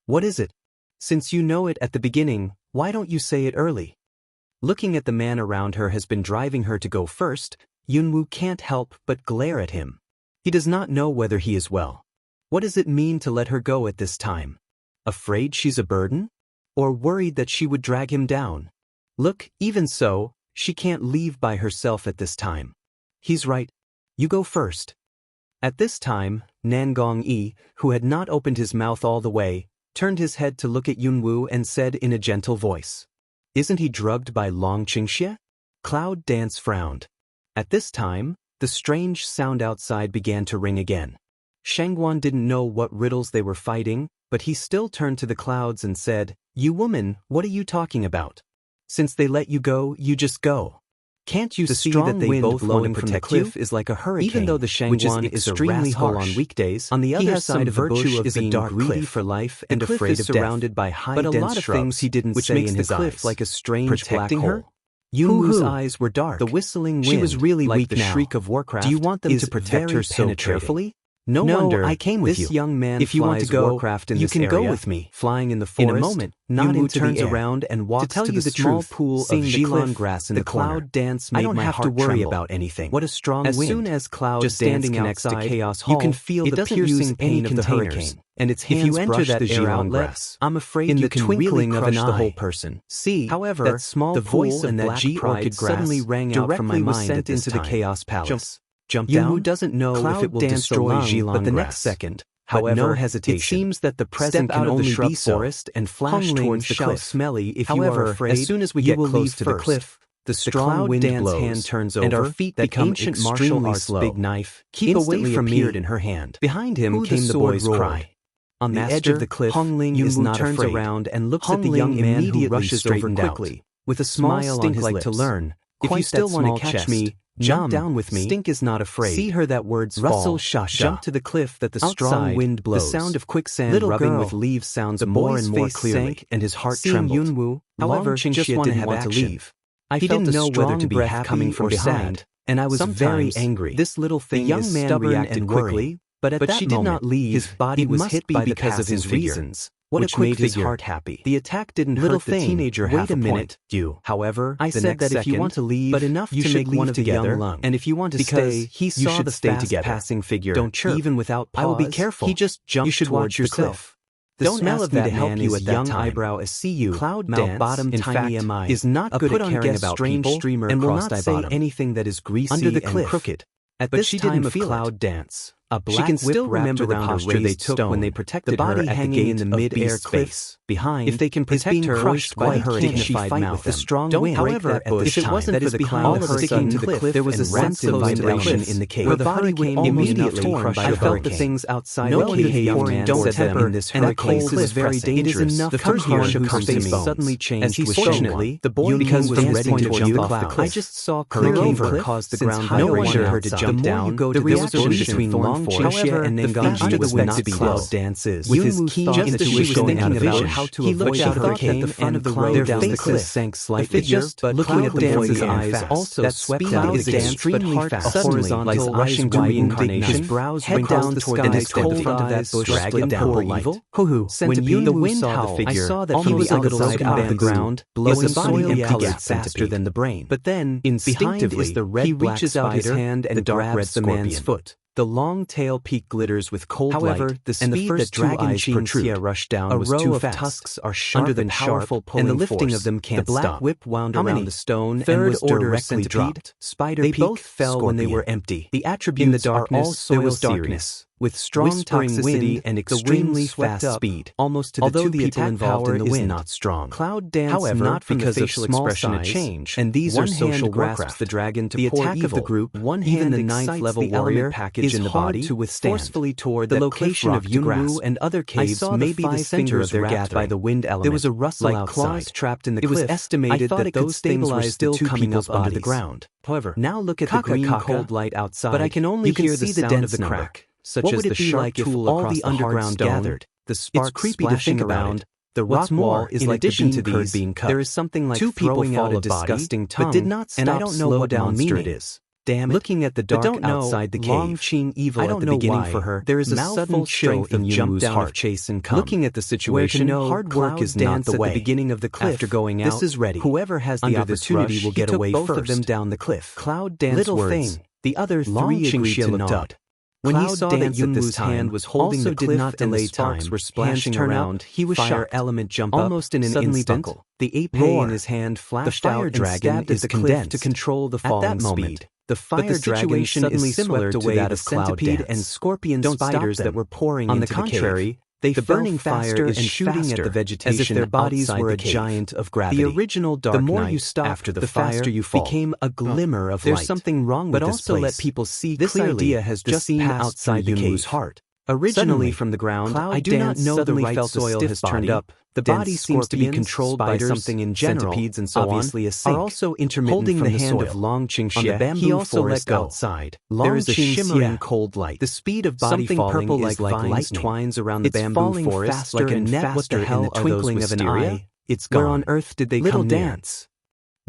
What is it? Since you know it at the beginning, why don't you say it early? Looking at the man around her has been driving her to go first. Yunwoo can't help but glare at him. He does not know whether he is well. What does it mean to let her go at this time? Afraid she's a burden? Or worried that she would drag him down? Look, even so, she can't leave by herself at this time. He's right. You go first. At this time, Nangong-yi, who had not opened his mouth all the way, turned his head to look at Yunwoo and said in a gentle voice, "Isn't he drugged by Long Qingxie?" Cloud Dance frowned. At this time, the strange sound outside began to ring again. Shangguan didn't know what riddles they were fighting, but he still turned to the clouds and said, "You woman, what are you talking about? Since they let you go, you just go. Can't you see that they both want to protect you? Is like a hurricane, even though the Shangguan is extremely harsh on weekdays. On the other side of the bush is a dark greedy for life and afraid of death, surrounded by high dense shrubs, but a lot of things he didn't say in his eyes, like a strange black hole." Yunwoo's eyes were dark. The whistling wind, she was really like weak the now. Shriek of Warcraft. Do you want them to protect her so carefully? No wonder I came with this you. Young man if you want to go, Warcraft in you this can area, go with me. Flying in the forest. In a moment, Yunwoo turns around and walks to the small pool of Jilan grass in the cloud dance. I don't have to worry about anything. What a strong wind! As soon as Cloud just standing connects to Chaos Hall, you can feel the piercing pain of the hurricane, and its hands brush the air outlet. I'm afraid in the twinkling of an eye, the whole person. See, however, that small the voice and that G orchid suddenly rang out from my mind sent into the Chaos Palace. Jump down. Yunwoo doesn't know if it will destroy Jilan, but the next second, however, no hesitation. It seems that the present can only be forest and flash towards the cliff. Smelly if you are afraid. As soon as we get close to the cliff, the strong wind blows, hand turns over, and our feet become ancient martial arts big knife. Keep away from me. In her hand. Behind him came the boy's cry. On the edge of the cliff, Yunwoo turns around and looks at the young man who rushes over quickly, with a smile on his lips. To learn, if you still want to catch me, jump down with me. Stink is not afraid. See her that words Russell fall. Jump to the cliff that the strong wind blows. The sound of quicksand rubbing with leaves sounds more and more clearly, and his heart trembled. Yunwoo, however, just didn't want to leave. He didn't know whether to be happy coming from behind, and I was very angry. This little thing is stubborn and quickly, but she did not leave. His body was hit by because of his reasons. What made his heart happy. The attack didn't hurt the teenager half a minute. However, I said that if you want to leave, but enough you to make one of the young lung. And if you want to stay, he saw the fast passing figure. Don't chirp. Even without pause. I will be careful. He just jumped towards the cliff. The smell of me to help you at that young eyebrow as see you. Cloud dance, bottom in tiny MI, is not good at caring about people and will not say anything that is greasy under the cliff. Crooked. At this time of Cloud Dance, a black she can still remember the posture they took when they protected the body her hanging in the mid-air cliff. Behind, if they can protect her, crushed by her dignified mouth. The strong wind. However, if it wasn't for the cloud sticking to the cliff, there was a sense of vibration in the cave. Her body came immediately crushed by the hurricane. I felt the things outside. No one behaved don't temper in this hurricane. And is very dangerous. The first year who comes to me suddenly changed. As fortunately, the boy because was ready to jump off the cliff. I just saw clearly what caused the ground vibration her to jump down. The reaction between Long Qingxie and Nangong was not to be Cloud dances. With his keen intuition thinking about how to avoid the hurricane the front of the road down the cliff sank slightly. But looking at the boy's eyes also swept out his extremely fast. Horizontal rushing to reincarnation. His brows went down toward the cold front of that bush dragon poor evil. When the wind howled, I saw that he was outside out of the ground, blowing soil colored faster than the brain. But then, instinctively, he reaches out his hand and grabs the man's foot. The long tail peak glitters with cold light, the speed and the first that dragon protrude rushed down was too fast. Tusks are sharp under the powerful pulling and the lifting force of them can't stop. The black whip wound around the stone and was directly dropped. Spider they both fell Scorpion. When they were empty. The attributes in the darkness, are all soil there was darkness. With strong toxicity and extremely fast speed, almost to the two people involved in the wind. Not strong. Cloud dance, however, not because of facial expression a change, and these are social grasps the dragon to the attack of the group. One hand the ninth level warrior package in the body to withstand forcefully toward the location of Yunwoo and other caves may be the center of their gathering by the wind element. There was a rustle like claws trapped in the cliff. It was estimated that those things were still coming up under the ground. However, now look at the green cold light outside. But I can only hear the sound of the crack. Such as the sharp tool all the underground gathered, the sparks splashing around. The rock wall is like the bean curd. There is something like two people fall a disgusting tongue, but did not stop. And I don't know what monster it is. damn it. Looking at the dark outside the cave, Long-Qing evil at the beginning for her, there is a sudden chill in Yunwoo's heart. Chase and come. Looking at the situation, hard work is not the way. At the beginning of the cliff, after going out, this is ready. Whoever has the opportunity will get away first. Both of them down the cliff. Cloud Dance little words. Thing. The other three agreed to nod. When he saw that Yunwoo's hand was holding the cliff and the sparks were splashing around, he was shocked. Element jump almost in an instant. Buckle. The ape in his hand flashed out and stabbed at the cliff to control the falling speed. The fire dragon suddenly similar to that of centipede and scorpion spiders that were pouring into the cave. On the contrary, they burning fire is shooting at the vegetation as if their bodies were a giant of gravity. The original Dark Knight, you stopped, after the faster you fall, became a glimmer of light. There's something wrong with this place. But also let people see this clearly. Idea has just passed outside Yunwoo's heart. Originally from the ground, I do not know the right soil has turned up. The body seems to be controlled by something in general. Centipedes and so obviously a sink. Are also intermittent holding from the hand of Long-Qing. He also let go. Outside. There is a shimmering cold light. The speed of body something falling purple is like light twines around the bamboo forest, like a net. What the hell in the twinkling of an eye? It's gone. Where on earth did they come dance?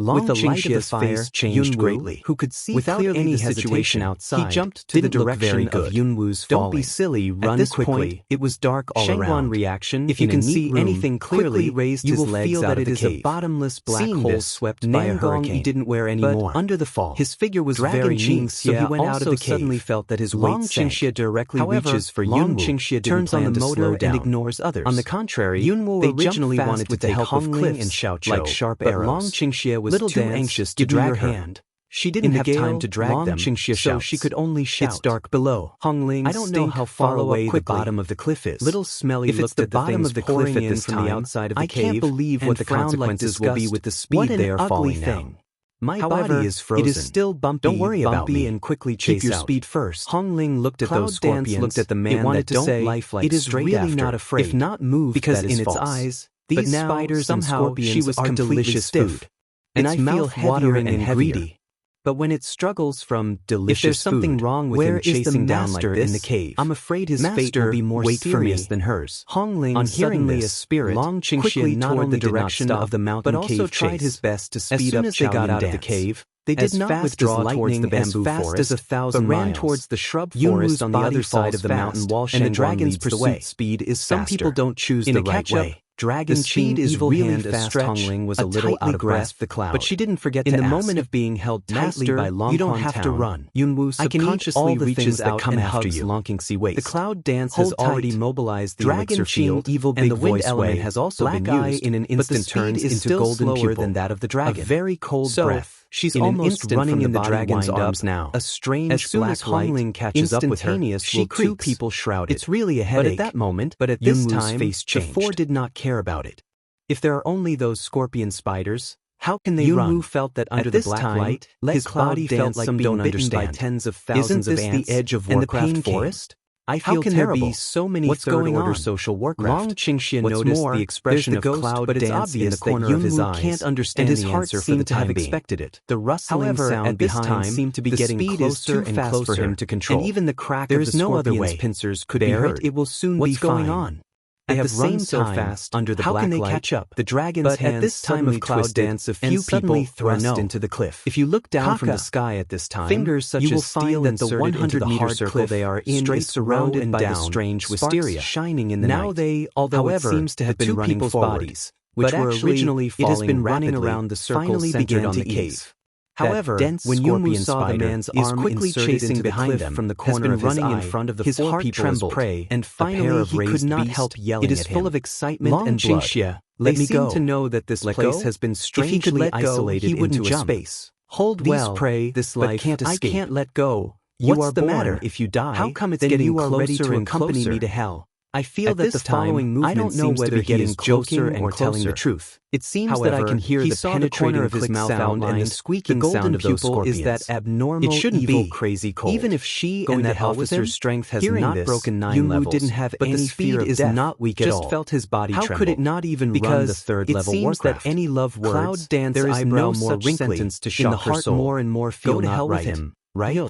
With the light of the fire changed greatly. Who could see without any hesitation outside, he jumped to the direction of Yunwoo's falling. Don't be silly, run quickly. It was dark all around. Reaction, if you can see anything clearly, raised his legs feel that it is a bottomless black hole swept by a hurricane. He didn't wear any more. Under the fall, his figure was very neat, so he went out of the cave. Suddenly felt that his weight sank. Directly reaches for Yunwoo, turns on the motor and ignores others. On the contrary, Yunwoo originally wanted to take Hong Ling and Xiao Chou, like sharp arrows. Long-Qing was too anxious to drag her hand. She didn't have time to drag them, so she could only shout. It's dark below. Hong Ling, I don't know how far away the bottom of the cliff is. Little Smelly looked at the bottom of the cliff at this time. From the outside of the cave. I can't believe what the consequences will be with the speed they are falling now. My body is frozen. It is still bumpy. Don't worry about me and quickly chase your speed first. Hong Ling looked at those scorpions. Looked at the man that don't life like it is really not afraid. If not moved, because in its eyes, these spiders and scorpions are delicious food. And I feel watering and greedy. But when it struggles from delicious if there's something wrong with him chasing down like this in the cave, I'm afraid his fate will be more serious than hers. Hong Ling, on hearing this, a spirit, Long-Qing quickly toward the direction of the mountain but also tried his best to speed up. As soon as they got out of the cave, they did not withdraw towards the bamboo forest, but ran towards the shrub forest on the other side of the mountain wall, and the dragon's pursuit speed is faster. Some people don't choose the right way. Dragon speed is really fast. Hong Ling was a little out of breath, but she didn't forget to ask. In the moment of being held tightly by Long, you don't have to run. Yunwoo subconsciously reaches out and hugs Long-Qing's waist. The cloud dance has already mobilized the elixir field, and the wind element has also been used. In an instant turns into golden pupil than that of the dragon. A very cold breath. She's almost running in the dragon's arms now. A strange black light catches up with her. She two people shrouded. It's really a headache. But at that moment, at this time, the four did not care about it. If there are only those scorpion spiders, how can they run? Yunwoo felt that under the black light, his body felt like being bitten by tens of thousands of ants. Isn't this the edge of Warcraft forest? I feel terrible. There be so many third-order social Warcraft? Long-Qing noticed the expression of cloud but it's obvious that Yunwoo can't understand and his heart seemed to have expected it. The rustling sound behind seemed to be getting closer and closer for him to control. And even the crack of the scorpion's pincers could be heard. It will soon be fine. What's going on? They have run so fast under the black light. Catch up? The dragon's hands at this time of cloud dance, a few people thrust into the cliff. If you look down from the sky at this time, fingers such as steel that the 100-meter circle they are in is surrounded by the strange wisteria shining in the night. Now they, although it seems to have been running forward, which were originally falling, it has been running around the circle centered on the cave. However, when Yunwoo saw the man's arm quickly chasing behind them from the corner of his eye, in front of the his heart trembled, and finally he could not help yelling at him. It is full of excitement and blood. Let me go. To know that this place has been strangely isolated into a space. Hold well, pray, this life can't escape. I can't let go. What's the matter if you die? How come it's getting closer to accompany me to hell? I feel that the following movement I don't know whether he is joking or telling the truth. It seems that I can hear the penetrating of his mouth sound and the squeaking sound of those scorpions. Is that abnormal, evil, crazy cold. Even if she and that officer's strength has not broken 9 levels, Yunwoo didn't have but any the speed is not weak at all. Just felt his body tremble. How could it not even run the 3rd level Warcraft? That any love words, cloud dance there is no more wrinkly, sentence to shock in the heart more and more feel go to hell with him, right?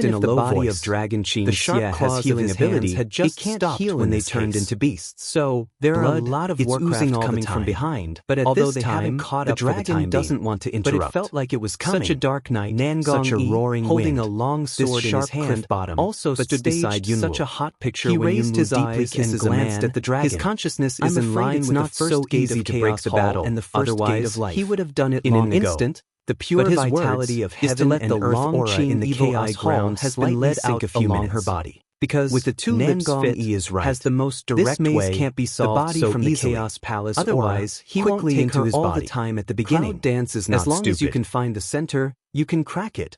even in if a the low body voice. of Dragon The sharp Xia claws has of healing his ability, hands had just it can't stopped heal when when they they turned turned into into beasts. So there are a Blood, lot of it's Warcraft oozing all the coming time. from behind. But at although this they time, haven't caught the up for the dragon time doesn't being. want to But interrupt. it felt like it was coming. Such a dark night, Nangong such a Yi, roaring holding wind. a long This sword in his sharp cliff hand, bottom, also but stood beside staged Yunwu. such a hot picture He when raised Yunwu his deeply eyes kissed and a glanced man. at the dragon. His consciousness I'm is in afraid line it's with not the first so gate easy of to chaos break the hall battle, and the first gate otherwise of life. he would have done it In long an ago. instant, the pure But his vitality words of is heaven to let and the earth long aura in the evil chaos eye ground hall has slightly led sink out a few along minutes. her body. Because With the two lips Nangong fit, Yi is right. has the most This direct maze way, can't be the solved body so from the easily. Chaos Palace Otherwise, he won't quickly take into her his all body. the time at the beginning. Cloud Dance is not As long stupid. as you can find the center, you can crack it.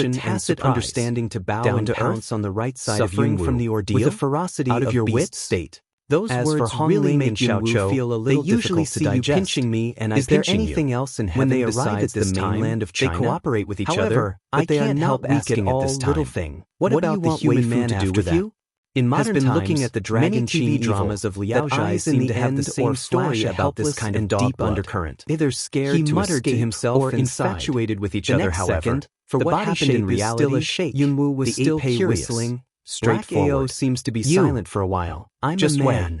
a tacit understanding to bow and pounce on the right side of Yunwoo from the ordeal, with the ferocity out of your beast wits? state. Those As words for Hong really Ling make and Xiao Yunwoo Chou, feel a they little usually difficult to see you digest. pinching me and I Is there pinching anything you. else in When heaven they besides arrive at the this mainland time, of China? they cooperate with each However, other, I but they are can't not help weak at asking all. at this Little time. thing. What What about about the the human Wei Fu man to do after with that? you? In Has modern been times, looking at the dragon many TV Qi dramas of Liao that Zhai eyes in seem the to have the end same or story flash a about this helpless kind and of deep dog blood. undercurrent. Either scared He to muttered to escape himself or inside. infatuated with each The other. next However, second, for the what body happened in shape is reality, still a shake. Yunwoo was The still ape curious. whistling, Black AO straightforward. seems to be You, silent for a while. I'm just a man. wait.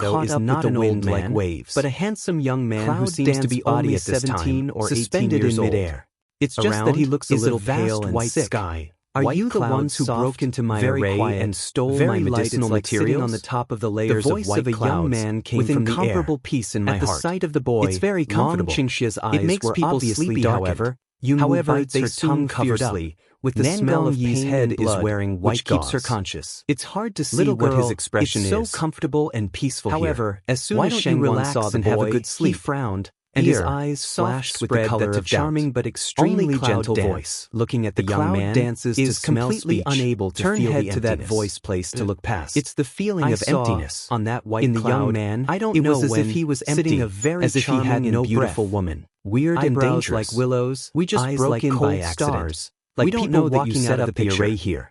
shadow is not an old man, waves, but a handsome young man who seems to be only 17 or 18 years old. It's just that he looks a little pale and white sick. Sky. Are you the ones who broke into my array and stole my medicinal materials? On the top of the layers of white clouds, young man came with from incomparable peace in my heart. At the sight of the boy, it's very comfortable. Qingxia's eyes were people sleepy, however. However, they soon covered up. With the smell of pain head and blood, is wearing white gauze, keeps her conscious. It's hard to see what his expression is. So comfortable and peaceful. However, as soon as Shengguan saw the boy, have a good sleep, he frowned, and his eyes flashed with the color of charming but extremely gentle voice. Looking at the young man dances is completely unable to turn head to that voice place to look past. It's the feeling of emptiness on that white cloud. In the young man, I don't know, as if he was sitting a very charming and beautiful woman. Weird and dangerous like willows. We just broke in by accident. Like we don't know that you set up the array here.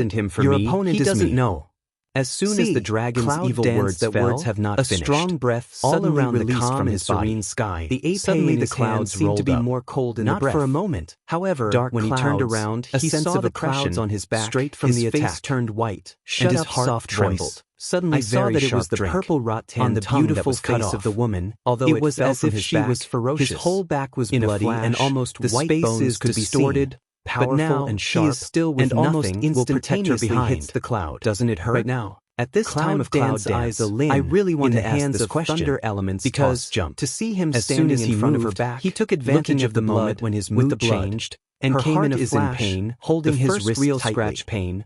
abandoned him for Your me, opponent he is doesn't me. know. As soon as the dragon's Cloud evil danced words that fell, words have not a finished. strong breath All suddenly around the released calm from and his body. serene sky, The ape suddenly in the his hand clouds seemed to rolled be up. more cold in Not the breath. for a moment. However, Dark when he turned clouds, around, a he sense saw of the clouds oppression on his back. straight from his the face attack. turned white, Shut and his up, heart soft trembled. voice. Suddenly I saw very that it was sharp the drink purple rattan on the tongue that beautiful was cut face off. of the woman, Although it it was fell as from if his she back, was ferocious. his whole back was in bloody a flash, and almost the white space bones is could be distorted, seen. powerful But now and sharp, he is still with and almost nothing will protect her instantaneously behind. hits the cloud. Doesn't it hurt? Right now, At this Cloud time of Dance Cloud eyes Dance, a Lin I really want in to the ask hands this of question, Thunder Element's because toss jumped. to see him As standing soon as he in front of her moved, back, he took advantage looking of at the the moment blood when his with mood the blood, changed, and her came heart in a is flash, in pain, holding the his first wrist real tightly. scratch pain,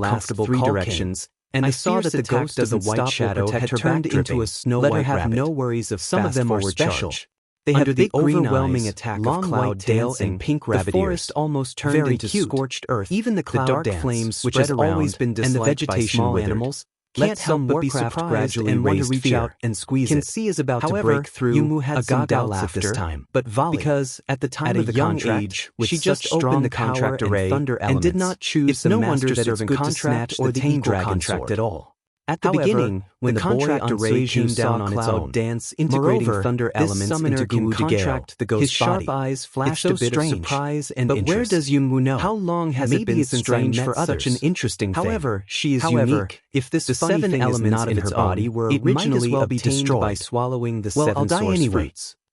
last 3 directions, and the saw that the ghost of the white shadow had turned into a snow-white rabbit. No worries of some of them are special. They have the overwhelming attack of cloud dale and pink rabbit ears. The forest almost turned into scorched earth. Even the dark flames, which has always been disliked, and the vegetation by small animals, can't help but be surprised and want to reach out and squeeze it. Kinsi is about to break through. Yunwoo had some doubts at this time, but volley, because at the time of the contract, she just opened the contract array and did not choose the master servant contract or the equal contract at all. At the beginning, when the contract array came down on its own, dance integrating thunder elements into contract the ghost's body. His sharp eyes flashed a bit of surprise and interest. But where does Yunwoo know? How long has it been since I met such an interesting thing? However, she is unique. If this 7 elements in her body were originally obtained by swallowing the 7 source fruits,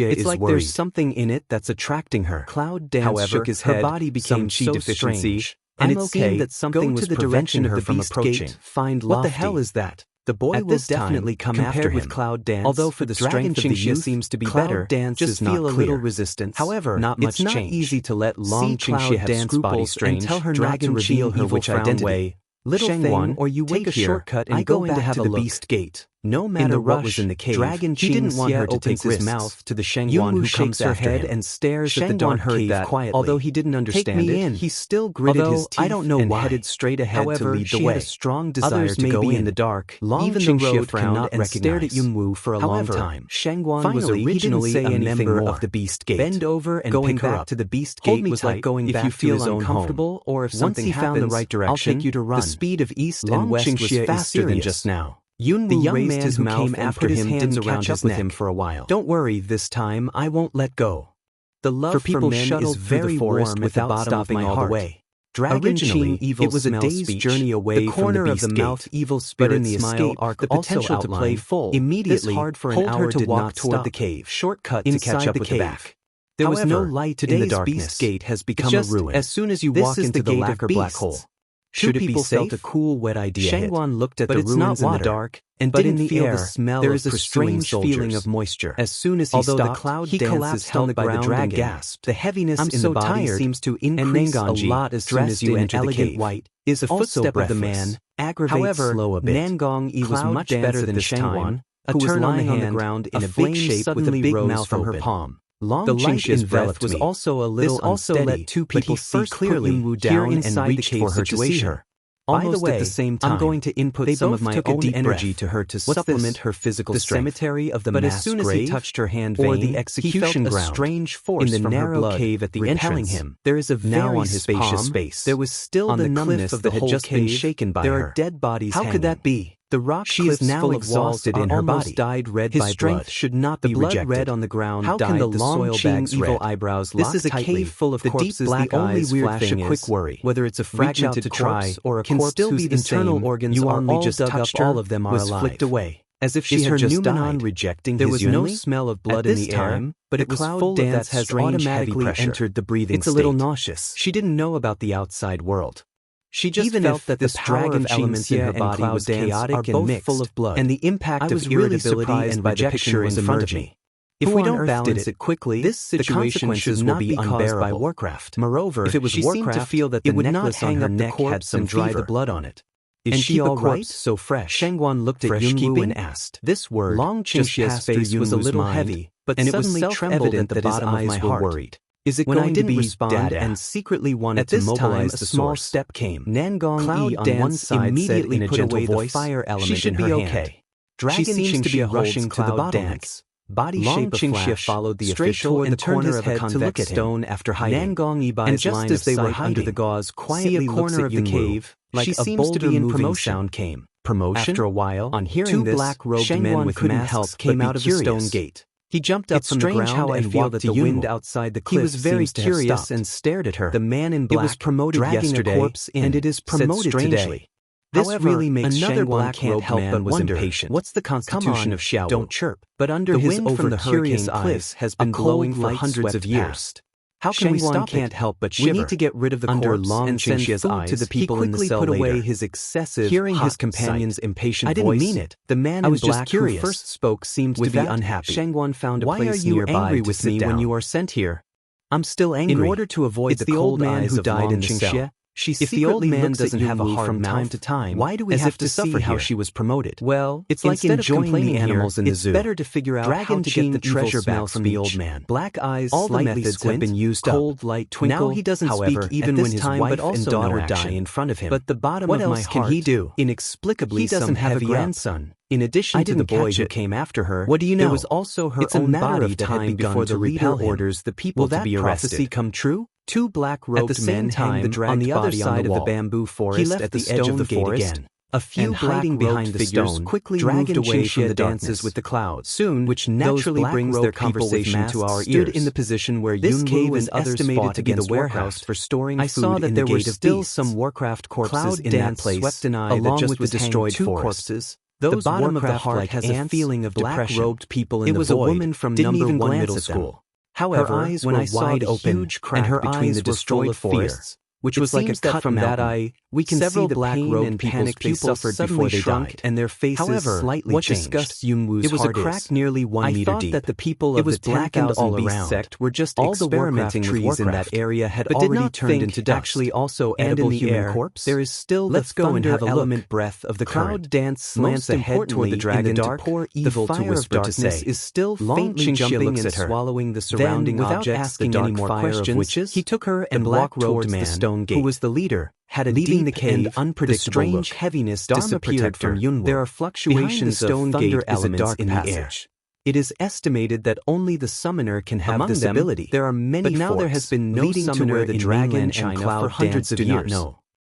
Xingxia It's is like worried. there's something in it that's attracting her. Cloud Dance However, shook his her head. body became Some so deficiency, strange, and I'm it okay. seemed that something Go was to the preventing direction her of the from beast approaching. gate. Find What the Lofty. hell is that? The boy At will this time, definitely come compared after with him. Cloud Dance, Although for the Dragon strength of the Xingxia youth, seems to be Cloud better. Dance Just is not feel a clear. little resistance. However, not much it's not change. easy to let Long See Cloud Xingxia have Dance body scruples strange. and tell her Dragon not to reveal her evil witch frown identity. way. Little Sheng thing, Wan, or you take wait a here. shortcut and I go going back to have to a the look. beast gate. No In matter the what rush, was in the cave, Dragon he didn't want her to opens take his risks. mouth to the Sheng Yunwu Wan who shakes comes her after head him. and stares at the Sheng dark Wan heard cave that, quietly. although he didn't understand Take me it, in. he still gritted his Although, teeth I don't know and why. headed straight ahead However, to lead the she way. had a strong desire Others to may go be in the dark. Long Even Xingxia the road frowned cannot and stared at recognize. Yunwu for a However, long time. Sheng Wan was Finally, he didn't originally say a anything member more. of the Beast Gate. Bend over and Going pick her back up. to the Beast Hold Gate me was tight. like going If back you to feel his own uncomfortable home. or if Once something he found the happens, right direction, I'll take you to run. the speed of east Long and west was Xingxia is faster than serious. just now. The young man who came after him didn't catch up with him for a while. Don't worry, this time I won't let go. The love for people men is very warm without stopping all the way. Originally, it was a day's journey away from the beast gate, evil spirit in the escape arc the potential to play full. Immediately, hard for an hour to walk toward the cave, shortcut to catch up with the back. There was no light in the darkness. Beast gate has become a ruin. As soon as you walk into the lacquer black hole. Should it be safe? Felt a cool, wet idea. Shangguan looked at the ruins in the dark and didn't feel the smell. There is a strange feeling of moisture. As soon as he stopped, the cloud he collapsed on the ground and gasped. The heaviness in the body seems to increase a lot as soon as you enter the cave. White is a footstep of the man, aggravates slow a bit. Nangong was much better than Shangguan, who was lying on the ground in a big shape with a big mouth from her palm. The light enveloped was also a little unsteady, let two people see clearly down and reach for her to see her. Almost at the same time, I'm going to input some of my own energy to her to supplement her physical strength. The cemetery of the mass grave, but as soon as he touched her hand vein, or the execution ground, a strange force in the narrow cave at the entrance. Him. There is a very spacious space. There was still the numbness that had just been shaken by her. There are dead bodies hanging. How could that be? The rock she is now exhausted in her body. Dyed red by strength blood. Should not be rejected. Blood red on the ground. How can the long evil eyebrows lock tightly? This is a cave full of corpses. The deep black eyes flash a quick worry. Whether it's a fragmented corpse or a corpse whose internal organs are all just dug up, all of them are alive. Flicked away, as if she had just died. Rejecting there was no smell of blood in the air, but it was full of that has automatically entered the breathing state. It's a little nauseous. She didn't know about the outside world. She just even felt that this dragon elements in her body was chaotic and mixed, full of blood, and the impact of irritability and by the picture in front of me. If we don't balance it quickly, this situation should not be caused by Warcraft. Moreover, if it was Warcraft, to feel that the necklace on her neck had some dry the blood on it. Is she all right? So fresh. Shangguan looked at Yunwu and asked. This word, Long Qingxia's face was a little heavy, but and it was self-evident that his eyes were worried. Is it when going I didn't to be respond and secretly wanted to mobilize the small step came. Nangong Cloud on one side immediately said in a gentle voice, fire element she should in her be okay. Hand. Dragon she seems to be rushing to the dance. Body Long shape of flash followed the official and turned his head to look at stone after hiding. Nangong Ibai's and just as they were hiding under the gauze, quietly corner of the cave, like she seems to be in promotion. Sound came. Promotion. After a while, on hearing this, black-robed men with masks came out of the stone gate. He jumped up from the ground how I and feel that the wind outside the cliff. He was very curious and stared at her. The man in black, it was promoted yesterday, a corpse in, and it is promoted today. This however, really makes another black-robed man was impatient. What's the constitution of Xiao? Don't chirp. But under his over the hurricane cliffs has been blowing for hundreds of years. How can we stop it? Can't help but shiver. We need to get rid of the corpse and send food to the people in the cell later. He quickly put away his excessive, hearing his companion's impatient voice. I didn't mean it. The man in black who first spoke seemed to be unhappy. Shangguan found a place nearby. Why are you angry with me when you are sent here? I'm still angry. In order to avoid the cold man who died in the cell. If the old man doesn't have a hard from time to time, why do we have to suffer how she was promoted? Well, it's like enjoying the animals in the zoo. It's better to figure out how to get the treasure back from the old man. Black eyes, all the methods have been used up. Cold light twinkle. Now he doesn't speak even when his wife and daughter die in front of him. But the bottom of my heart, can he do? Inexplicably, he doesn't have a grandson. In addition to the boy who came after her, what do you know? There was also her own body that had begun to repel orders the people to be arrested. Will that prophecy come true? Two black-robed men hang the dragged on the other side of the bamboo forest at the edge of the forest. Again. A few hiding behind the stone quickly moved away from the dances with the clouds. Soon, which naturally brings their conversation to our ears. Stood in the position where this cave is estimated to be the warehouse for storing food. I saw that there were still some Warcraft corpses in that place, swept an eye along with the destroyed corpses. The bottom of the heart has a feeling of black-robed people in the void. It was a woman from number 1 middle school. However, her eyes were wide open, and her eyes were destroyed forests, which was like a cut from that eye. We can see the black-robed people's pupils suffered before they died, and their faces slightly changed. What discussed Yunwu's heart is, it was a crack nearly 1 meter deep. I thought that the people of the 10,000 beast sect were just experimenting with Warcraft. In that area had already turned into dust. Actually also edible human corpse. There is still the thunder element breath of the crowd dance slants ahead toward the dragon to pour evil to whisper to say. Is still faintly jumping and swallowing the surrounding objects. Without asking any more questions, he took her and walked towards the stone gate, who was the leader. Had a leaving the cave, and unpredictable strange look. Heaviness disappeared from Yunwu. There are fluctuations the stone of thunder elements in the air. It is estimated that only the summoner can have among this ability. There are many, but now there has been no summoner in the dragon and cloud for hundreds of years.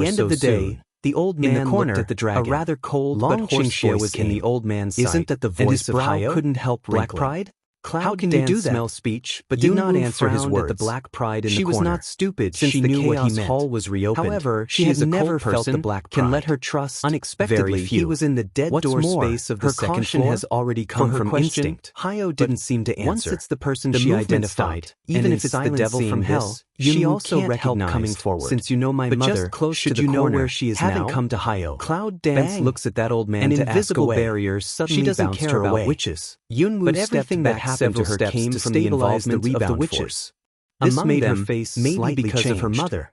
the end so of the day, soon. the old In man the corner, looked at the dragon. a rather cold Long but hoarse Qingxia voice was in the came. old man's side. Isn't that the and his voice of brow Hayo? couldn't help Black wrinkling. pride? Cloud How can you do that? smell speech, but Yunwu did not answer his frowned at words. the black pride in She the was corner. not stupid, Since she the knew what he chaos meant. hall was reopened, However, she she had had never never felt felt the black can pride. let her trust. Unexpectedly, Very few. he was in the dead What's door more, space of the her second caution floor. has already For come her from question, instinct. Hayo But didn't seem to answer. once it's the person The she movement identified, stopped, even and if in it's the devil silence from seeing hell, this, she Yunwu also can't help recognized. coming forward. Since you know my But mother, just close should to you the know corner, where she is having now? come to Hayo, Cloud Dance Bang! looks at that old man An to ask invisible away. barrier She suddenly doesn't bounced care her about away. witches. Yunwu But stepped everything that back happened to several her steps came to from the stabilize the involvement of the rebound witches. force. This Among made them, her face maybe slightly because of her changed. mother,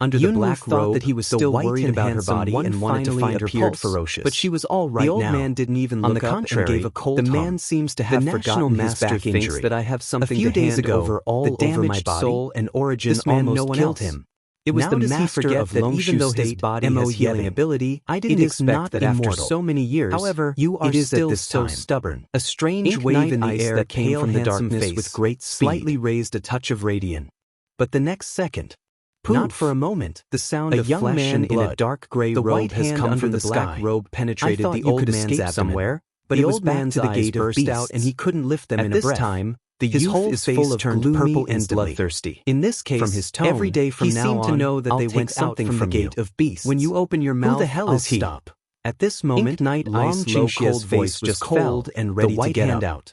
Under the Yunwu black thought robe, that he was the still white worried and about her handsome body one and wanted to finally find her appeared pulse, ferocious. but she was all right The old now. man didn't even On look the up contrary, and gave a cold the tongue. man seems to have the forgotten national his master back thinks injury. that I have something A few to days hand ago, over all the over my damaged body. soul and origin This man almost no one killed else. him. It was Now the does he master forget of that Longshu even though his State body Mo has healing yelling. ability, I didn't it is expect not that after immortal. so many years, However, you are it is still at this so time. stubborn. A strange Ink wave Knight in the iced air the came pale from the handsome darkness face, with great speed. slightly raised a touch of radiance. But the next second, Not poof, for a moment. the sound A of young flesh man and in blood. a dark gray The robe white has hand come under from the the black sky. robe I penetrated thought the you old could man's escape abdomen. somewhere, but He the was old back man's to the eyes gate of burst out beasts. and he couldn't lift them At in this a breath. time, the His youth whole is face full of turned gloomy purple and instantly. bloodthirsty. In this case, From his tone, every day from he now seemed to on, know that I'll they take went something from from the you. gate of beasts. When you open your mouth, Who the hell I'll is he? stop. At this moment, Ink Knight Long Ice Long Chingxia's voice was face cold fell, and ready the white to get hand up. out.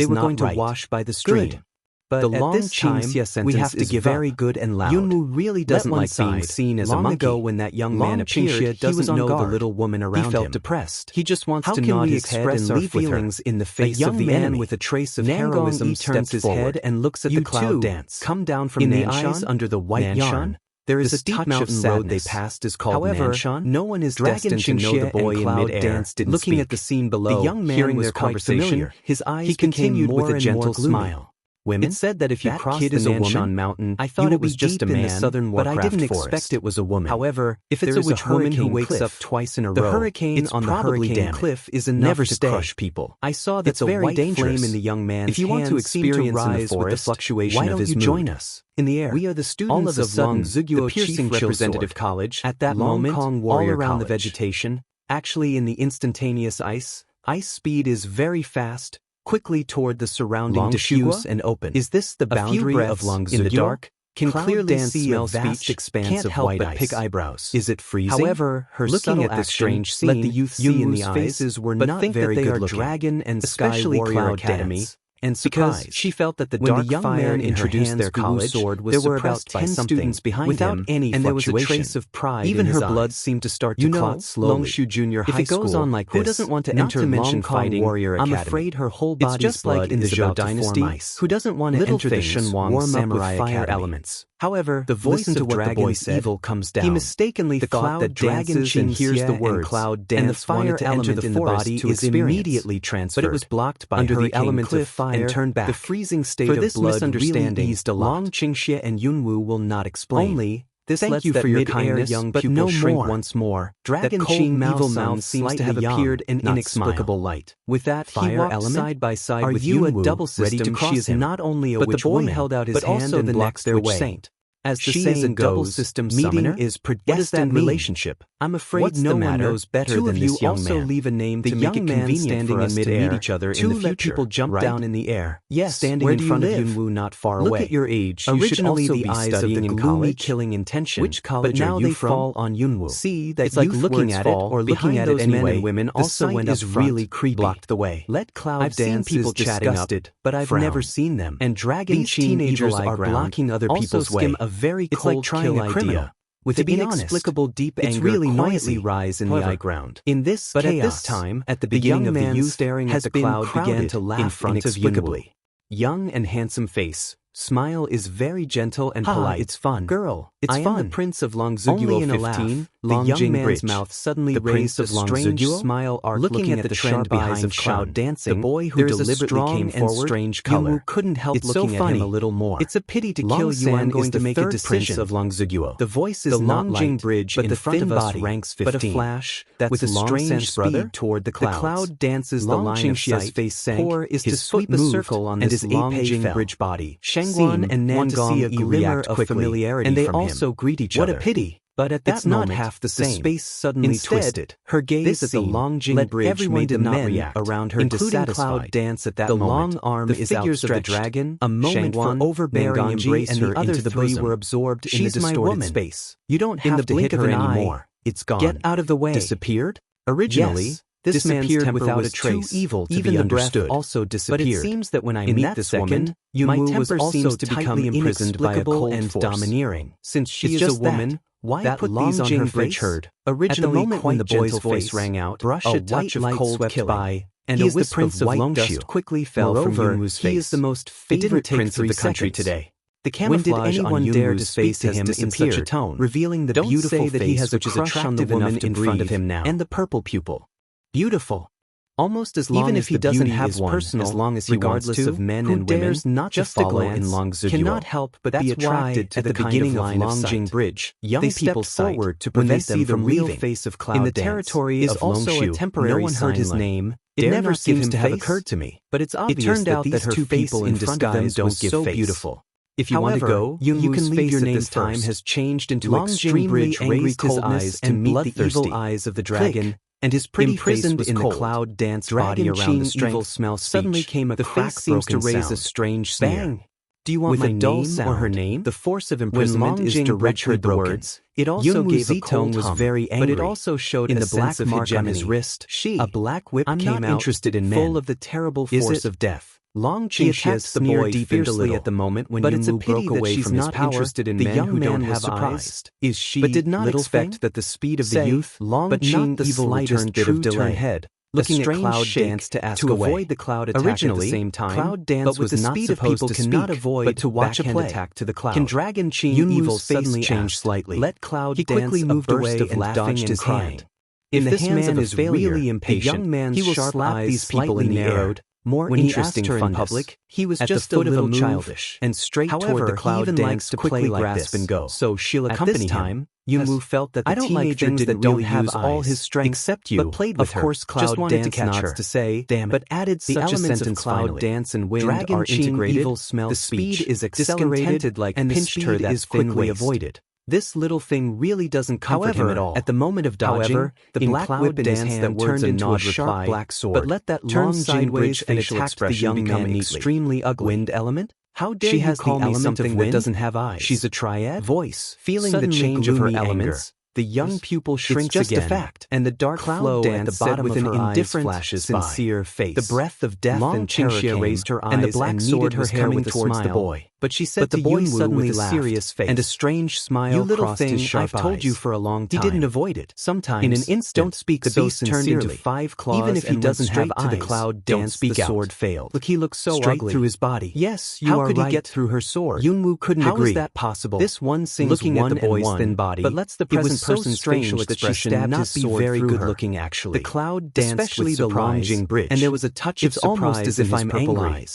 they were not going to right. wash by the stream. Good. But The at long this time, Qingxia we have sentence to is give very up. good and loud. Yunwu really doesn't one like being side. seen as a Long monkey. ago when that young Long man appeared, Qingxia he doesn't was on know the guard. little woman He around felt him. depressed. He just wants How to can nod we his head express and our leave feelings with her. in the A face young of the man enemy? with a trace of Nangong heroism Yi turns stepped his forward. head and looks at You the cloud too, dance. come down from In the Nanshan? eyes under the white Nanshan? yarn, there is The a steep touch mountain of road they sadness. passed is called However, Nanshan. no one is Dragon destined to know the Qingxia boy and in Cloud midair. Dance didn't Looking speak. at the scene below, The young man hearing was their quite conversation, familiar. his eyes He continued became with more a and gentle more gloomy. smile. Women? It said that if you That cross kid the is a Nanshan woman? Mountain, I thought you will it was be just a deep in the man, southern but I Warcraft didn't forest. expect it was a woman. However, if it's there a is witch woman who hurricane wakes cliff, up twice in a the row, hurricane it's on the probably hurricane damn it. cliff is enough Never to stay. crush people. I saw that It's a very white dangerous. flame in the young man's If you want to hand seemed experience in the rise with the forest, fluctuation why of don't his you mood. join us? In the air. We are the students All of a sudden, Long the Ziguo piercing Chief Representative Sword. College, At that Long moment, Kong all Warrior around the College. vegetation, actually in the instantaneous ice speed is very fast, quickly toward the surrounding diffuse and open. Is this the boundary of Longzugyo? In the dark, can clearly see a vast expanse of white ice. Pick eyebrows. Is it freezing? However, her looking at this strange scene, let the youth see in the eyes, faces were not very good looking. Dragon and Sky Warrior Academy. And surprise, because she felt that the dark fire introduced their college sword was there were about 10 students behind without him, any and there was a trace of pride. Even her blood seemed to start to clot slowly. Longshu Junior High School. If it goes on like this, who doesn't want to enter Long Fighting Warrior Academy? I'm afraid her whole body's blood just like in the Zhou Dynasty. Who doesn't want to enter the Shenwang Samurai Fire elements? However, the voice of what the boy said, evil comes down. He mistakenly thought that Dragon Qing hears the words, and the fire element in the body is immediately transferred. But it was blocked by under the element of fire and turned back. The freezing state of blood really eased a lot. Long Qingxie and Yunwu will not explain. Only, this thank you for your kindness, young but no shrink once more. Dragon Qing evil mouth seems to have appeared in inexplicable light. With that fire element side by side with you, a double system. She is not only a witch woman, held out his hand and blocked their way. Saint. As the saying goes, double system summoner is predestined relationship. I'm afraid no one knows better than this young man. Two of you also leave a name to make it convenient for us to meet each other in the future. People jump down in the air. Yes, standing in front of Yunwu not far away. Look at your age. Originally the eyes of the gloomy killing intention. Which college but now they fall on Yunwu. See, that it's like looking at it or looking at it anyway. Men and women also went up really creepy. Blocked the way. Let Cloud dance people disgusted, but I've never seen them. And Dragon Qing teenagers are blocking other people's way. Very it's cold like trying a criminal with an inexplicable deep anger. It's really quietly rise in the eye ground. In this but chaos, at this time, at the beginning of the youth staring at the cloud began to laugh inexplicably. Young and handsome face. Smile is very gentle and polite. It's fun. Girl, it's fun. I am the Prince of Longzugyo 15. The young man's mouth suddenly raised a strange smile arc looking at the sharp eyes of Cloud dancing. The boy who deliberately came forward, strange color. Yunwu couldn't help looking at him a little more. It's a pity to kill you. I'm going to make a decision. Of Longzugyo. The voice is not light, bridge but the thin body ranks 15. But a flash that's with a strange speed toward the clouds. The cloud dances the line of sight. Face sank. Is to sweep a circle on this long bridge body. Shangguan and Nangong a glimmer of familiarity and they also greet each other. What a pity. But at that moment, not half the same. The space suddenly twisted. Her gaze at the Longjing bridge made the men around her including Cloud dance at that moment. The long arm is outstretched. The dragon, a moment for overbearing embrace her into the bosom. Were absorbed in the distorted space. You don't have to hit her anymore. It's gone. Get out of the way. Disappeared? Originally, this man's temper without a trace. Too evil to even be understood. Also disappeared. But it seems that when I meet this woman, my temper seems to become imprisoned by a cold and domineering. Since she is a woman, why that put these on her face? Originally, at the moment when the boy's voice rang out, brush a touch of cold swept by, and a wisp of white dust quickly fell from Yunwu's face. He is the most favorite prince of the country today. The camouflage on Yunwu's face to him in such a tone, revealing the beautiful face that he has a crush on the woman in front of him now, and the purple pupil. Beautiful. Almost as long even as if he doesn't have one, personal, as long as he regardless wants to, of men and women, not just to follow in Longzugyo, cannot help but be attracted to the beginning of Longjing Bridge. Young people forward to prevent them from real face of Cloud in the territory is also a temporary. No one heard his name. It never seems to have occurred to me, but it's obvious. It turned out that her people in front of them don't give so beautiful. If you want to go, you can leave. Your name time has changed into extremely angry coldness to meet the evil eyes of the dragon. And his pretty face was in the Cloud dance body around the evil smell. Suddenly came a crack seems to raise a strange bang. Do you want my name or her name? The force of imprisonment is directly the words. It also gave a cold was very angry, but it also showed in the black mark on his wrist. A black whip came out, interested in men, full of the terrible force of death. Long Qing attacked the boy fiercely at the moment when Yunwu broke away from his power. Interested in men who don't have eyes. Is she? But did not expect that the speed of the youth, but not the slightest bit of delay. Head. Looking at Cloud dance to ask to avoid the Cloud attack originally, at the same time. Cloud dance was not supposed to speak, but to watch a play attack to the Cloud. Can Dragon Qing evil suddenly change slightly? Let Cloud he quickly moved away and dodged his hand. In the hands of a really impatient, he will slap these people in the air. More when interesting he asked her in public, he was at just a little childish and straight toward the Cloud dance to quickly grasp and go. So she'll accompany him. Yunwu felt that the teenager didn't really use all his strength except you, but played with her. Of course, Cloud just wanted to catch her to say, "Damn it!" But added the elements of Cloud dance and wind are integrated. Evil smell the speed is accelerated like and pinched her that is quickly avoided. This little thing really doesn't comfort him at all. At the moment of dodging, the black whip in his hand turned into a sharp black sword. But let that long sideways facial expression become extremely ugly. Wind element? How dare you call me something that doesn't have eyes? She's a triad? Voice. Feeling the change of her elements, the young pupil shrinks again. It's just a fact. And the dark flow at the bottom of her eyes flashes sincere face. The breath of death and Qingxia raised her eyes and the black sword was coming towards the boy. But she said to Yunwu suddenly with a serious face, and a strange smile crossed his sharp eyes. I've told you for a long time. He didn't avoid it. Sometimes, in an instant, don't speak the beast turned into 5 claws. Even if he doesn't have eyes, to the cloud dance, the sword failed. Look, he looks so straight ugly through his body. Yes, you are right. How could he get through her sword? Yunwu couldn't agree. How is that possible? This one sings looking at the boy's thin body, but lets the present person's facial expression not be very good looking. Actually, the cloud danced especially the long Jing bridge, and there was a touch of surprise almost as if I'm angry.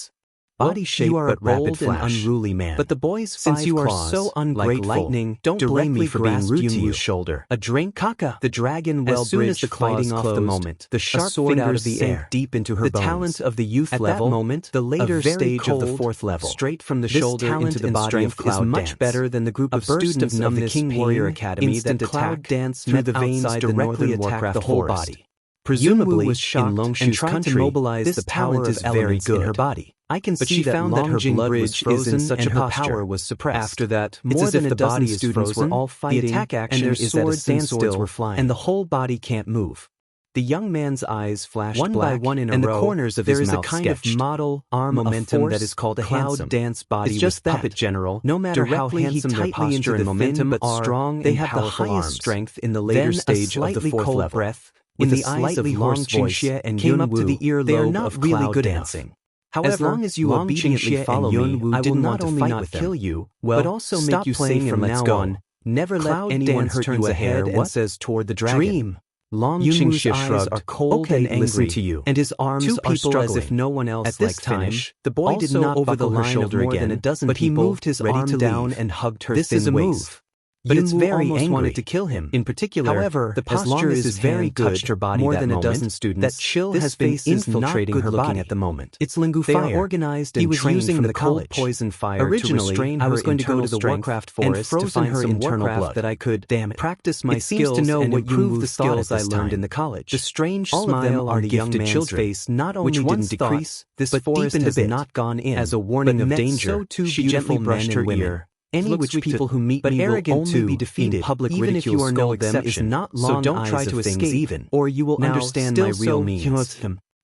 Body shape but rapid and unruly man. But the boy's since you are so ungrateful, like lightning, don't blame me for being rude to you. Shoulder. A drink, Kaka. The dragon well as soon as the fighting off the moment, the sharp sword out of the air, deep into her bones. The talent of the youth level, that moment, the later stage of the 4th level, straight from the shoulder into the body of Cloud is much better than the group of students of the King Warrior Academy that Cloud Dance through the veins directly attacked the whole body. Presumably, was shocked and tried to mobilize the power of elements in her body. I can see that found that her blood was frozen and her power was suppressed. After that, more than a dozen students were all fighting, the attack action and their swords and swords were flying, and the whole body can't move. The young man's eyes flashed one black, by one in a row, and the corners of his mouth sketched. There is a kind of model arm momentum that is called a Cloud Dance body. It's just puppet general. No matter how handsome their posture and momentum, but strong, they have the highest strength in the later stage of the 4th level. Breath, in the eyes of long Qingxia and came up to the earlobe of really good dancing. However, as long as you obediently follow me, I will not only not kill you, but also make you safe from now on. Never let anyone hurt you ahead and says toward the dragon. Dream. Long Qingxia eyes are cold and angry to you, and his arms are struggling as if no one else at this time. The boy did not over the line of more than a dozen, but he moved his arm down and hugged her thin waist. But it's very angry. Wanted to kill him. In particular, however, the posture is very good. Touched her body more than a dozen students. That chill has been infiltrating her body at the moment. It's Lingu fire. They are organized and trained using the cold poison fire originally, to restrain her. I was going to go to the Warcraft forest to find her internal blood that I could practice my skills to know and improve the skills I learned in the college. The strange smile on the young man's face not only didn't decrease, this forest has not gone in as a warning of danger. She gently brushed her ear. Any which people who meet me will only be defeated. Public even if you are no exception. So don't try to escape, even, or you will understand my real means.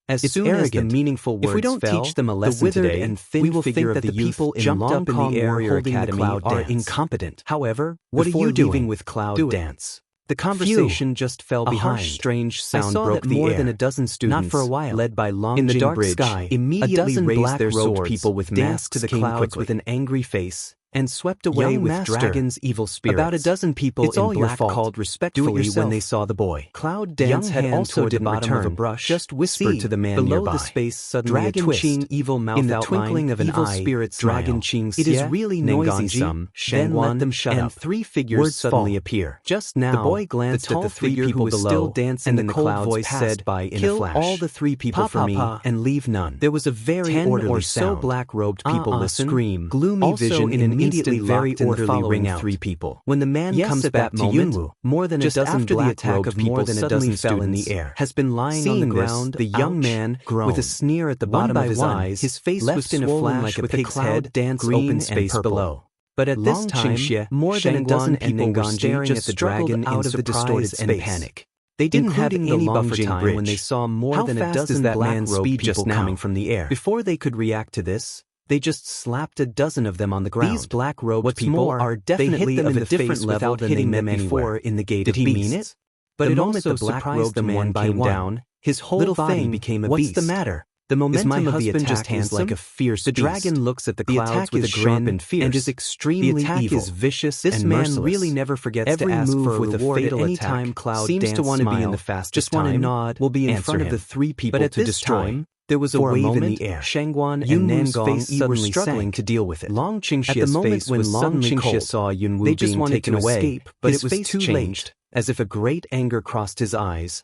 As soon as the meaningful words if we don't teach them a lesson today, and we will think that the people jumped up in the air holding the Cloud are incompetent. However, what are you doing with Cloud Dance? The conversation just fell behind. A harsh, strange sound broke the air. More than a dozen students, not for a while, led by Long in the dark Bridge, sky, immediately raised their swords. People with masks to the clouds with an angry face and swept away with Dragon's evil spirits. About a dozen people in black called respectfully when they saw the boy. Cloud Dance had also did bottom of a brush, just whispered to the man below nearby. The space suddenly Dragon Qing evil mouth in the twinkling of an evil spirit Dragon Qing. It is really noisy. Some then let them shut up. 3 figures suddenly appear. Just now, the boy glanced at the 3 people who was still dancing, and the cold voice said by in a flash, "Kill all the 3 people for me and leave none." There was a very orderly sound. 10 or so black-robed people listened. Scream. Gloomy vision in an immediately very orderly ring out 3 people. When the man comes back to Yunwu, more than a dozen black-robed people suddenly fell in the air. Has been lying on the ground. The young man, with a sneer at the bottom of his eyes, his face was in a flash like a pig's head, dance open space below. But at this time, more than a dozen people were staring at the dragon out of the distorted and panic. They didn't have any buffer time when they saw more than a dozen black-robed people coming from the air. Before they could react to this, they just slapped a dozen of them on the ground. These black-robed people are definitely of a different level than hitting them before in the Gate of Beasts. Did he mean it? But the moment the black-robed man came down, his whole body became a beast. What's the matter? The momentum of the attack is like a fierce beast. The dragon looks at the clouds with a grin and is extremely evil. The attack is vicious and merciless. This man really never forgets to ask for a reward at any time. Cloud seems to want to be in the fastest time. Just want to nod. Will be in front of the 3 people to destroy him. There was a wave in the air. Shangguan and Nangong were struggling to deal with it. Long Qingxia's face was suddenly cold. Saw Yunwu they just wanted to escape, but it was too late. As if a great anger crossed his eyes,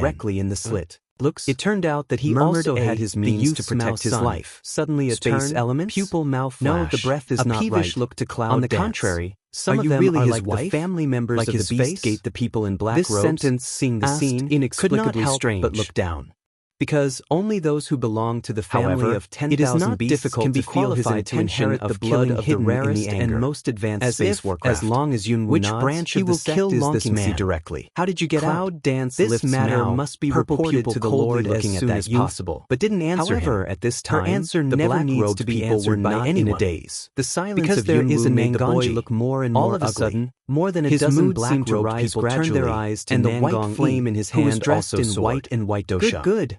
directly in the slit. Looks. It turned out that he Murmured also A, had his the means to youth's protect his mouth life. Suddenly a Space turn, elements? pupil malflash. No, the breath is a not peevish right. look to cloud On the dance. contrary, some Are of you them really are his like wife? the family members Like of his the face? Beastgate, the people in black This robes. sentence, seeing the asked scene, inexplicably could not help strange. but look down. Because only those who belong to the family However, of 10,000 it is not beasts difficult can be to feel his qualified to intention inherit the of blood killing of the hidden in the rarest and anger. most advanced As space if, warcraft. as long as Yunwu Which nods, branch he of the will sect kill is Long this King's man? directly. How did you get Cloud out? Dance This lifts matter now, must be purple reported pupil to the coldly Lord looking as at soon that as youth, possible. But didn't answer However, him. at this time, Her answer the never black needs robed to be people answered were by not anyone. in a daze. The silence Because of there Yunwu is a made the boy Nangonji. look more and All more of a ugly. sudden, more than a His dozen mood seemed to black-robed rise people turned their gradually, eyes to and the white Nangong flame Yi, in his who was hand dressed also in soared. white and white dosha. Good.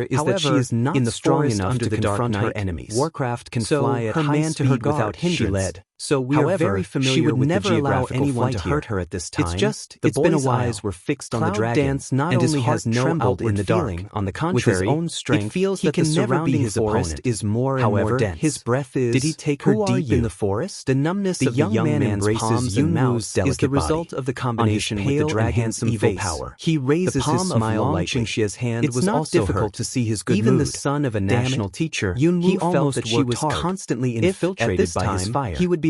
her is that she is not strong enough to confront her enemies. Warcraft can fly at high speed without hindrance. So we are very familiar with the geographical flight to hurt her at this time. It's been a while. Eyes were fixed on the dragon, Dance not and his only heart has no trembled in the dark. on the contrary, With his own strength, it feels he that can the never be surrounding his forest opponent. is more and However, more dense. his breath is. Did he take her Who deep are you? in the forest? The numbness The of young the young man man's embraces palms and Yunwu's mouth is the delicate result body. of the On his combination with pale the and dragon's handsome evil face, power. he raises the palm his smile of Long lightly. Qingxia's hand It's was not also difficult hurt. to see his good Even mood. the son of a Damn national it. teacher, Yunwu he felt almost that she worked was hard. constantly If, infiltrated at this by time, his fire. he would be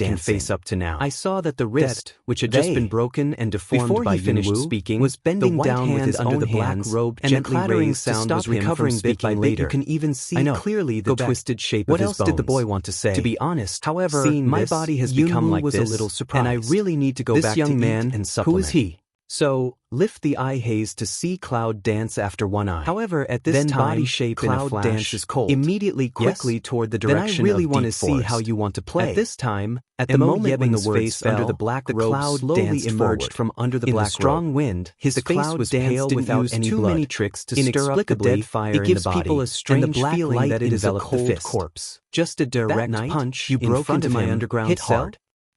can face up to now. I saw that the wrist, which had just been broken and deformed by finished speaking, was bending down with his under the black robe, and the clattering sound was recovering bit by bit. You can even see clearly the twisted shape of his bones. What else did the boy want to say? To be honest, however, my body has become like this, a little surprised, and I really need to go back to eat and supplement. Who is he? So, lift the eye haze to see Cloud dance after one eye. However, at this time, body shape Cloud dances cold. Immediately, quickly toward the direction. Then I really want to see how you want to play. At this time, at the moment when the words fell, under the black robe, Cloud slowly emerged from under the black strong wind. His face was pale without any blood. Too many tricks to stir up the dead fire in the body. It gives people a strange feeling that it is a cold corpse. Just a direct punch you broke into my underground cell.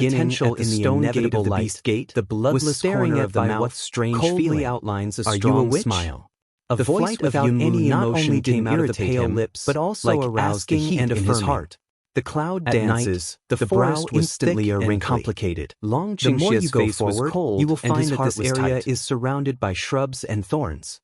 potential in the inevitable light, the bloodless corner of the mouth coldly outlines a strong smile. The voice without any emotion came out of the pale lips, but also aroused the heat in his heart. The cloud dances, the forest was instantly and complicated. Long Qingxia's face was cold, you will find that this area is surrounded by shrubs and thorns.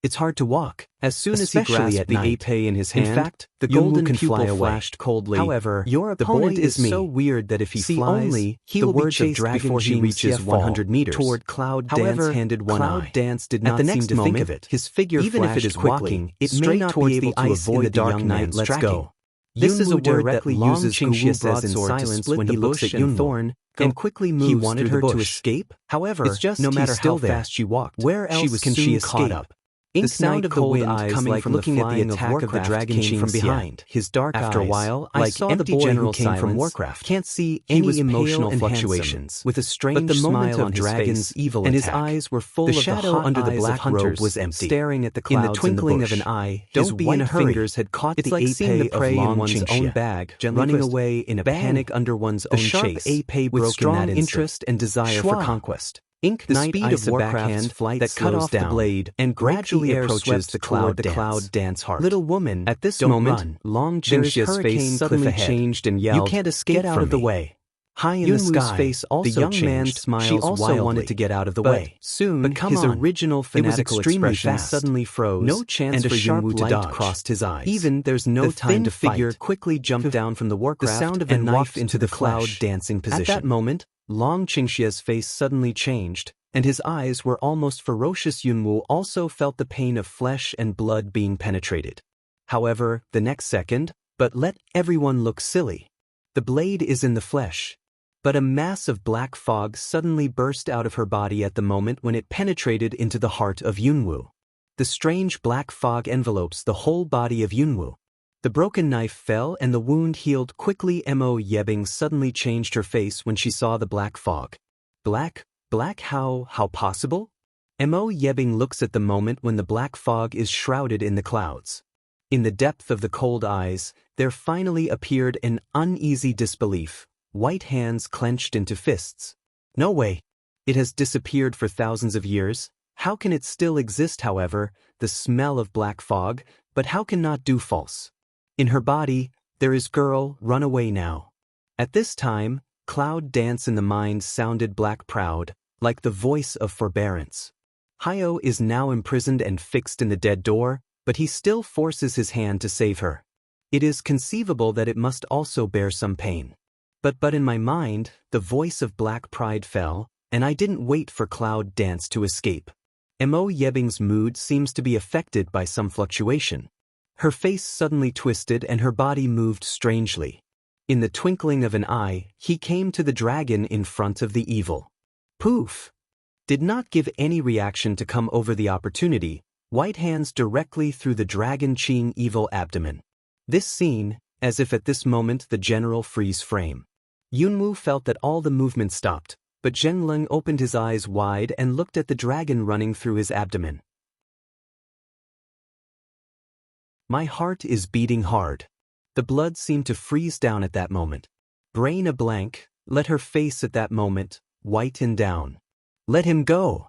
It's hard to walk. As soon as he grasped the épée in his hand, in fact, the golden pupil flashed coldly. However, your opponent is so weird that if he flies, only, he will be chased before he reaches 100 meters. Toward Cloud Dance handed one eye. Cloud Dance did not seem to think of it. His figure even if it is walking, it may not be able to avoid the dark night. Let's go. This is a word that uses Qingxia says in silence when he looks at Yun and quickly moves. He wanted her to escape. However, it's just no matter how fast she walked, where else can she escape? The sound of the wind coming from looking at the attack of the dragon came from behind. His dark After eyes, a while, I like saw empty the boy general who came from silence, Warcraft. Can't see He any was emotional pale and fluctuations, with a strange but the moment smile of on his dragon's face, evil and his attack. eyes were full The of shadow the hot under the eyes black of hunters robe was empty. staring at the In the clouds twinkling bush. of an eye, Don't his be in a white hurry. fingers had caught It's the like seeing the épée of prey in long one's own Qingxia, bag, gently running twist. away in a Bang. panic under one's The own sharp chase, épée with broke in strong that interest and desire for conquest. Ink The Knight speed Ice of Warcraft's backhand flight that cut slows off the down, blade and gradually approaches the cloud dance heart. Little woman, At this don't moment, run. Long There is Qingxia's hurricane face cliff suddenly ahead. changed and yelled, You can't escape "Get out from of the me." way." High in the Yunwu's sky, face also the young man changed. smiles She also wildly, wanted to get out of the but way. soon Come his on. original It was fanatical extremely expression fast. suddenly froze, No chance and a for sharp Yunwu to light dodge. crossed his eyes. Even there's no the time thin to fight. figure quickly jumped down from the Warcraft The sound of the and knife walked into the the cloud flesh. dancing position. At that moment, Long Qingxia's face suddenly changed, and his eyes were almost ferocious. Yunwu also felt the pain of flesh and blood being penetrated. However, the next second, but let everyone look silly. The blade is in the flesh. But a mass of black fog suddenly burst out of her body at the moment when it penetrated into the heart of Yunwu. The strange black fog envelopes the whole body of Yunwu. The broken knife fell and the wound healed quickly. Mo Yebing suddenly changed her face when she saw the black fog. Black? How possible? Mo Yebing looks at the moment when the black fog is shrouded in the clouds. In the depth of the cold eyes, there finally appeared an uneasy disbelief. White hands clenched into fists. No way. It has disappeared for thousands of years. How can it still exist, however, the smell of black fog, but how can not do false? In her body, there is girl, run away now. At this time, cloud dance in the mind sounded black proud, like the voice of forbearance. Hyo is now imprisoned and fixed in the dead door, but he still forces his hand to save her. It is conceivable that it must also bear some pain. But in my mind, the voice of black pride fell, and I didn't wait for cloud dance to escape. Mo Yebing's mood seems to be affected by some fluctuation. Her face suddenly twisted and her body moved strangely. In the twinkling of an eye, he came to the dragon in front of the evil. Poof! Did not give any reaction to come over the opportunity, white hands directly through the dragon Qing evil abdomen. This scene, as if at this moment the general freeze frame. Yunwu felt that all the movement stopped, but Zhenlong opened his eyes wide and looked at the dragon running through his abdomen. My heart is beating hard. The blood seemed to freeze down at that moment. Brain a blank, let her face at that moment, whiten down. Let him go.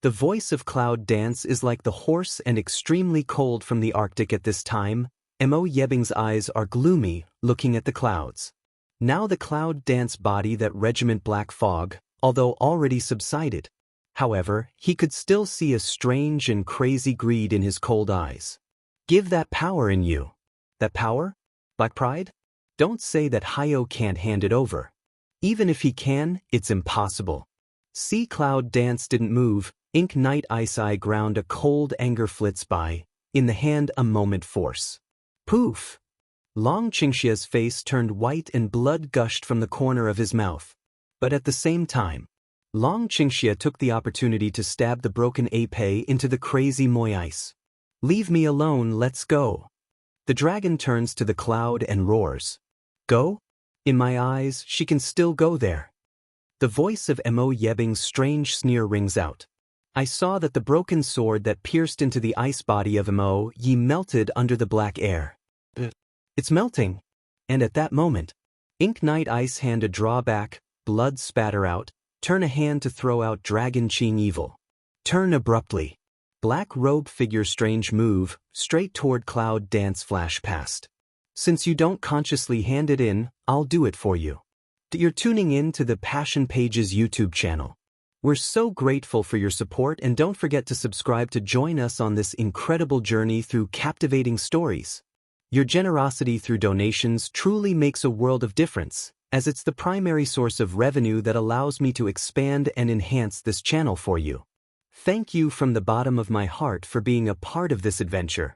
The voice of Cloud Dance is like the hoarse and extremely cold from the Arctic at this time. Mo Yebing's eyes are gloomy, looking at the clouds. Now the Cloud Dance body that regiment black fog, although already subsided. However, he could still see a strange and crazy greed in his cold eyes. Give that power in you. That power? Black pride? Don't say that Hyo can't hand it over. Even if he can, it's impossible. See, Cloud Dance didn't move. Ink Knight Ice Eye ground a cold anger flits by, in the hand a moment force. Poof! Long Qingxia's face turned white and blood gushed from the corner of his mouth. But at the same time, Long Qingxia took the opportunity to stab the broken épée into the crazy Moi ice. Leave me alone, let's go. The dragon turns to the cloud and roars. Go? In my eyes, she can still go there. The voice of Mo Yebing's strange sneer rings out. I saw that the broken sword that pierced into the ice body of Mo Yi melted under the black air. It's melting. And at that moment, Ink Knight Ice hand a drawback, blood spatter out, turn a hand to throw out Dragon Qing Evil. Turn abruptly. Black robe figure strange move, straight toward Cloud Dance flash past. Since you don't consciously hand it in, I'll do it for you. You're tuning in to the Passion Pages YouTube channel. We're so grateful for your support and don't forget to subscribe to join us on this incredible journey through captivating stories. Your generosity through donations truly makes a world of difference, as it's the primary source of revenue that allows me to expand and enhance this channel for you. Thank you from the bottom of my heart for being a part of this adventure.